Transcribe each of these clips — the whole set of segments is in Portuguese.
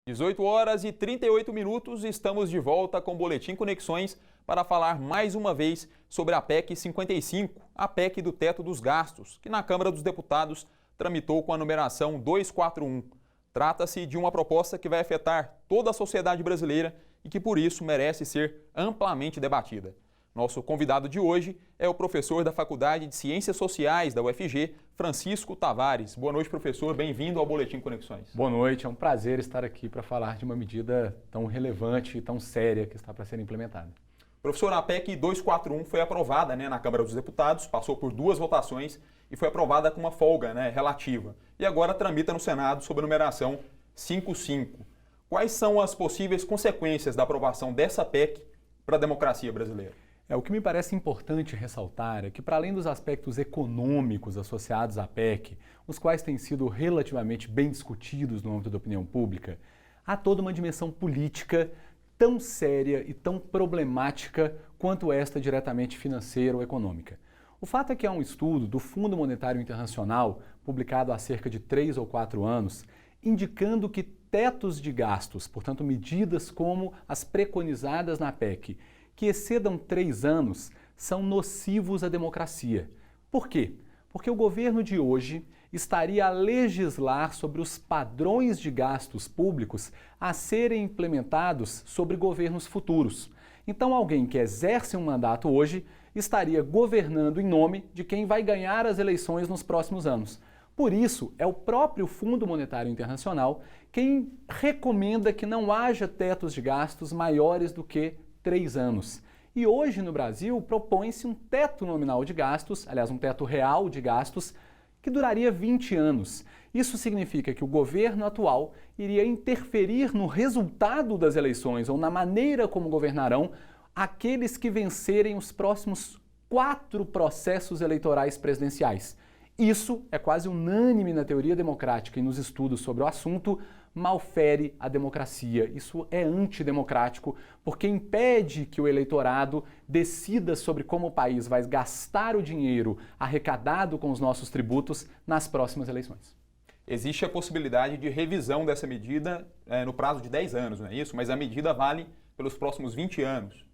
18 horas e 38 minutos, estamos de volta com o Boletim Conexões para falar mais uma vez sobre a PEC 55, a PEC do teto dos gastos, que na Câmara dos Deputados tramitou com a numeração 241. Trata-se de uma proposta que vai afetar toda a sociedade brasileira e que por isso merece ser amplamente debatida. Nosso convidado de hoje é o professor da Faculdade de Ciências Sociais da UFG, Francisco Tavares. Boa noite, professor. Bem-vindo ao Boletim Conexões. Boa noite. É um prazer estar aqui para falar de uma medida tão relevante e tão séria que está para ser implementada. Professor, a PEC 241 foi aprovada na Câmara dos Deputados, passou por 2 votações e foi aprovada com uma folga relativa. E agora tramita no Senado sob a numeração 55. Quais são as possíveis consequências da aprovação dessa PEC para a democracia brasileira? O que me parece importante ressaltar é que, para além dos aspectos econômicos associados à PEC, os quais têm sido relativamente bem discutidos no âmbito da opinião pública, há toda uma dimensão política tão séria e tão problemática quanto esta diretamente financeira ou econômica. O fato é que há um estudo do Fundo Monetário Internacional, publicado há cerca de 3 ou 4 anos, indicando que tetos de gastos, portanto medidas como as preconizadas na PEC, que excedam 3 anos, são nocivos à democracia. Por quê? Porque o governo de hoje estaria a legislar sobre os padrões de gastos públicos a serem implementados sobre governos futuros. Então, alguém que exerce um mandato hoje estaria governando em nome de quem vai ganhar as eleições nos próximos anos. Por isso, é o próprio Fundo Monetário Internacional quem recomenda que não haja tetos de gastos maiores do que 3 anos. E hoje no Brasil propõe-se um teto nominal de gastos, aliás, um teto real de gastos, que duraria 20 anos. Isso significa que o governo atual iria interferir no resultado das eleições ou na maneira como governarão aqueles que vencerem os próximos 4 processos eleitorais presidenciais. Isso é quase unânime na teoria democrática e nos estudos sobre o assunto, malfere a democracia. Isso é antidemocrático porque impede que o eleitorado decida sobre como o país vai gastar o dinheiro arrecadado com os nossos tributos nas próximas eleições. Existe a possibilidade de revisão dessa medida no prazo de 10 anos, não é isso? Mas a medida vale pelos próximos 20 anos.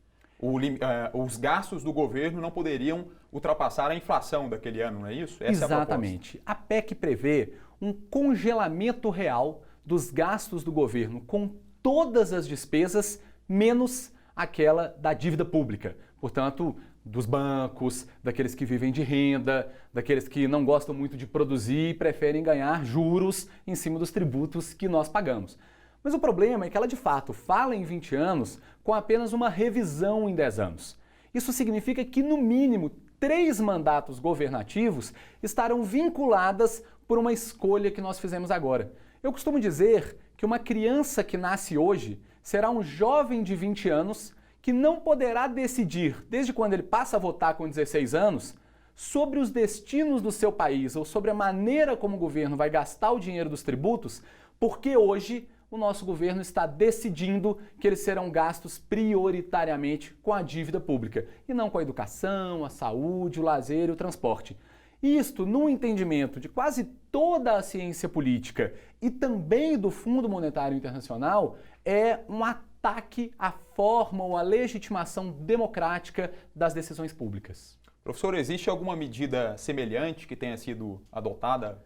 Os gastos do governo não poderiam ultrapassar a inflação daquele ano, não é isso? Essa Exatamente. A PEC prevê um congelamento real dos gastos do governo com todas as despesas, menos aquela da dívida pública. Portanto, dos bancos, daqueles que vivem de renda, daqueles que não gostam muito de produzir e preferem ganhar juros em cima dos tributos que nós pagamos. Mas o problema é que ela, de fato, fala em 20 anos com apenas uma revisão em 10 anos. Isso significa que, no mínimo, 3 mandatos governativos estarão vinculadas por uma escolha que nós fizemos agora. Eu costumo dizer que uma criança que nasce hoje será um jovem de 20 anos que não poderá decidir, desde quando ele passa a votar com 16 anos, sobre os destinos do seu país ou sobre a maneira como o governo vai gastar o dinheiro dos tributos, porque hoje o nosso governo está decidindo que eles serão gastos prioritariamente com a dívida pública e não com a educação, a saúde, o lazer e o transporte. Isto, no entendimento de quase toda a ciência política e também do Fundo Monetário Internacional, é um ataque à forma ou à legitimação democrática das decisões públicas. Professor, existe alguma medida semelhante que tenha sido adotada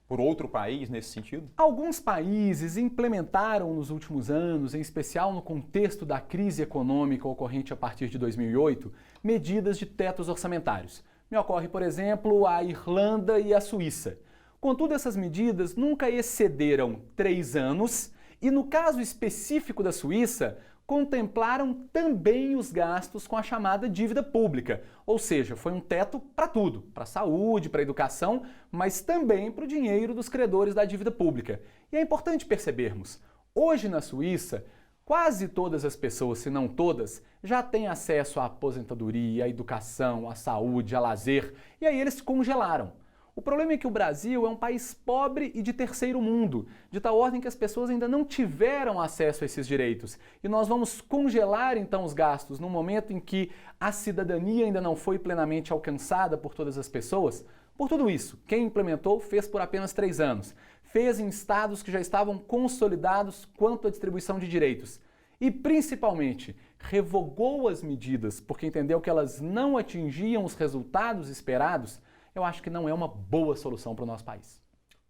por outro país nesse sentido? Alguns países implementaram nos últimos anos, em especial no contexto da crise econômica ocorrente a partir de 2008, medidas de tetos orçamentários. Me ocorre, por exemplo, a Irlanda e a Suíça. Contudo, essas medidas nunca excederam 3 anos e, no caso específico da Suíça, contemplaram também os gastos com a chamada dívida pública. Ou seja, foi um teto para tudo, para a saúde, para a educação, mas também para o dinheiro dos credores da dívida pública. E é importante percebermos, hoje na Suíça, quase todas as pessoas, se não todas, já têm acesso à aposentadoria, à educação, à saúde, a lazer, e aí eles congelaram. O problema é que o Brasil é um país pobre e de terceiro mundo, de tal ordem que as pessoas ainda não tiveram acesso a esses direitos. E nós vamos congelar então os gastos no momento em que a cidadania ainda não foi plenamente alcançada por todas as pessoas. Por tudo isso, quem implementou fez por apenas 3 anos. fez em estados que já estavam consolidados quanto à distribuição de direitos. E, principalmente, revogou as medidas porque entendeu que elas não atingiam os resultados esperados, eu acho que não é uma boa solução para o nosso país.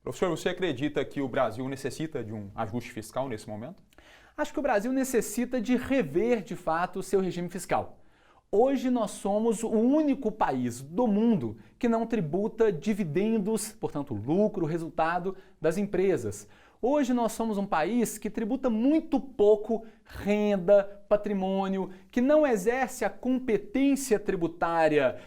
Professor, você acredita que o Brasil necessita de um ajuste fiscal nesse momento? Acho que o Brasil necessita de rever, de fato, o seu regime fiscal. Hoje nós somos o único país do mundo que não tributa dividendos, portanto lucro, resultado das empresas. Hoje nós somos um país que tributa muito pouco renda, patrimônio, que não exerce a competência tributária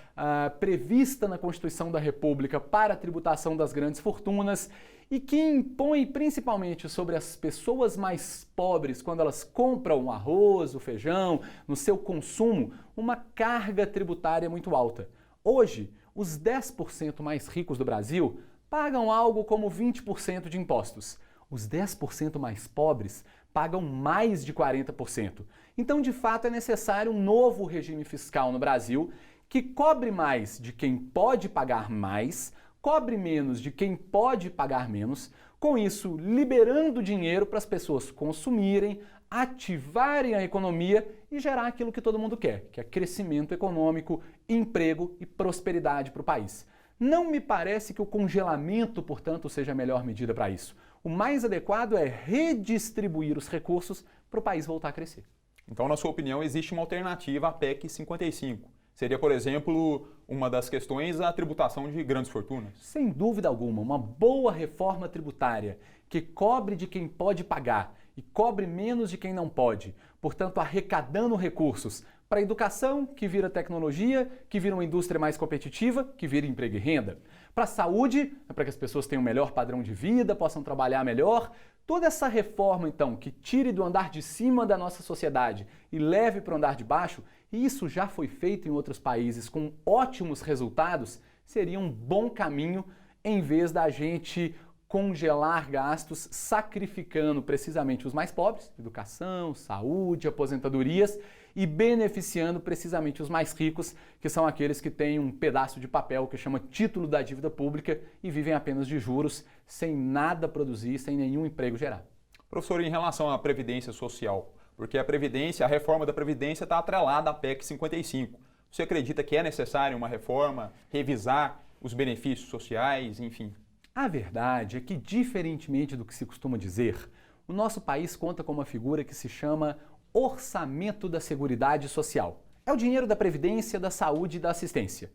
prevista na Constituição da República para a tributação das grandes fortunas e que impõe principalmente sobre as pessoas mais pobres, quando elas compram o arroz, o feijão, no seu consumo, uma carga tributária muito alta. Hoje, os 10% mais ricos do Brasil pagam algo como 20% de impostos. Os 10% mais pobres pagam mais de 40%. Então, de fato, é necessário um novo regime fiscal no Brasil que cobre mais de quem pode pagar mais, cobre menos de quem pode pagar menos, com isso liberando dinheiro para as pessoas consumirem, ativarem a economia e gerar aquilo que todo mundo quer, que é crescimento econômico, emprego e prosperidade para o país. Não me parece que o congelamento, portanto, seja a melhor medida para isso. O mais adequado é redistribuir os recursos para o país voltar a crescer. Então, na sua opinião, existe uma alternativa à PEC 55. Seria, por exemplo, uma das questões a tributação de grandes fortunas? Sem dúvida alguma, uma boa reforma tributária que cobre de quem pode pagar e cobre menos de quem não pode, portanto arrecadando recursos para a educação, que vira tecnologia, que vira uma indústria mais competitiva, que vira emprego e renda. Para a saúde, para que as pessoas tenham um melhor padrão de vida, possam trabalhar melhor. Toda essa reforma, então, que tire do andar de cima da nossa sociedade e leve para o andar de baixo, e isso já foi feito em outros países com ótimos resultados, seria um bom caminho em vez da gente congelar gastos, sacrificando precisamente os mais pobres, educação, saúde, aposentadorias, e beneficiando precisamente os mais ricos, que são aqueles que têm um pedaço de papel que chama título da dívida pública e vivem apenas de juros, sem nada produzir, sem nenhum emprego gerar. Professor, em relação à Previdência Social, porque a reforma da Previdência está atrelada à PEC 55. Você acredita que é necessário uma reforma, revisar os benefícios sociais, enfim? A verdade é que, diferentemente do que se costuma dizer, o nosso país conta com uma figura que se chama Orçamento da Seguridade Social. É o dinheiro da Previdência, da Saúde e da Assistência.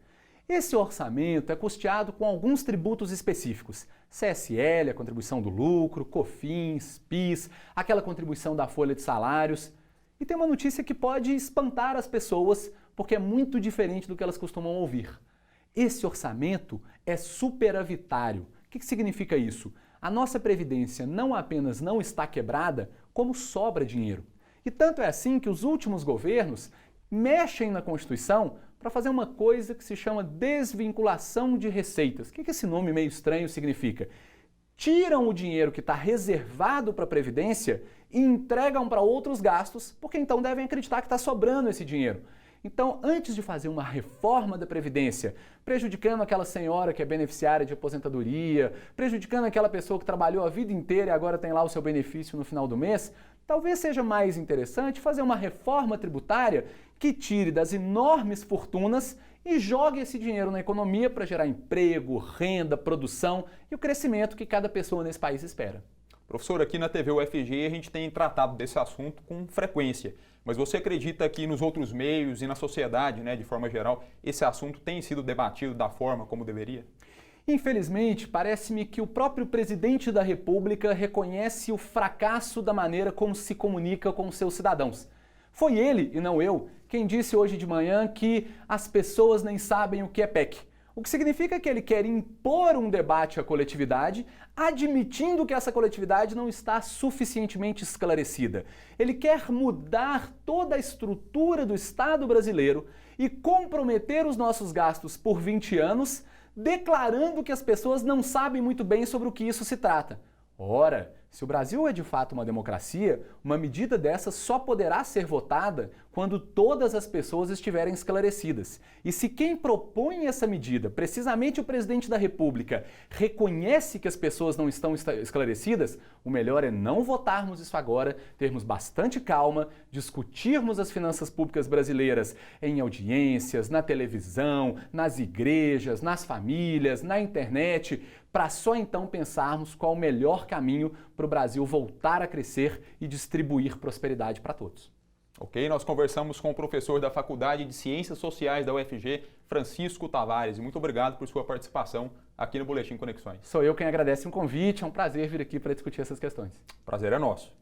Esse orçamento é custeado com alguns tributos específicos. CSL, a contribuição do lucro, COFINS, PIS, aquela contribuição da folha de salários. E tem uma notícia que pode espantar as pessoas, porque é muito diferente do que elas costumam ouvir. Esse orçamento é superavitário. O que significa isso? A nossa Previdência não apenas não está quebrada, como sobra dinheiro. E tanto é assim que os últimos governos mexem na Constituição para fazer uma coisa que se chama desvinculação de receitas. O que esse nome meio estranho significa? Tiram o dinheiro que está reservado para a Previdência e entregam para outros gastos, porque então devem acreditar que está sobrando esse dinheiro. Então, antes de fazer uma reforma da Previdência, prejudicando aquela senhora que é beneficiária de aposentadoria, prejudicando aquela pessoa que trabalhou a vida inteira e agora tem lá o seu benefício no final do mês, talvez seja mais interessante fazer uma reforma tributária que tire das enormes fortunas e jogue esse dinheiro na economia para gerar emprego, renda, produção e o crescimento que cada pessoa nesse país espera. Professor, aqui na TV UFG a gente tem tratado desse assunto com frequência, mas você acredita que nos outros meios e na sociedade, de forma geral, esse assunto tem sido debatido da forma como deveria? Infelizmente, parece-me que o próprio presidente da República reconhece o fracasso da maneira como se comunica com os seus cidadãos. Foi ele, e não eu, quem disse hoje de manhã que as pessoas nem sabem o que é PEC. O que significa que ele quer impor um debate à coletividade, admitindo que essa coletividade não está suficientemente esclarecida. Ele quer mudar toda a estrutura do Estado brasileiro e comprometer os nossos gastos por 20 anos, declarando que as pessoas não sabem muito bem sobre o que isso se trata. Ora, se o Brasil é de fato uma democracia, uma medida dessa só poderá ser votada quando todas as pessoas estiverem esclarecidas. E se quem propõe essa medida, precisamente o presidente da República, reconhece que as pessoas não estão esclarecidas, o melhor é não votarmos isso agora, termos bastante calma, discutirmos as finanças públicas brasileiras em audiências, na televisão, nas igrejas, nas famílias, na internet, para só então pensarmos qual o melhor caminho para o Brasil voltar a crescer e distribuir prosperidade para todos. Ok, nós conversamos com o professor da Faculdade de Ciências Sociais da UFG, Francisco Tavares. Muito obrigado por sua participação aqui no Boletim Conexões. Sou eu quem agradece o convite, é um prazer vir aqui para discutir essas questões. Prazer é nosso.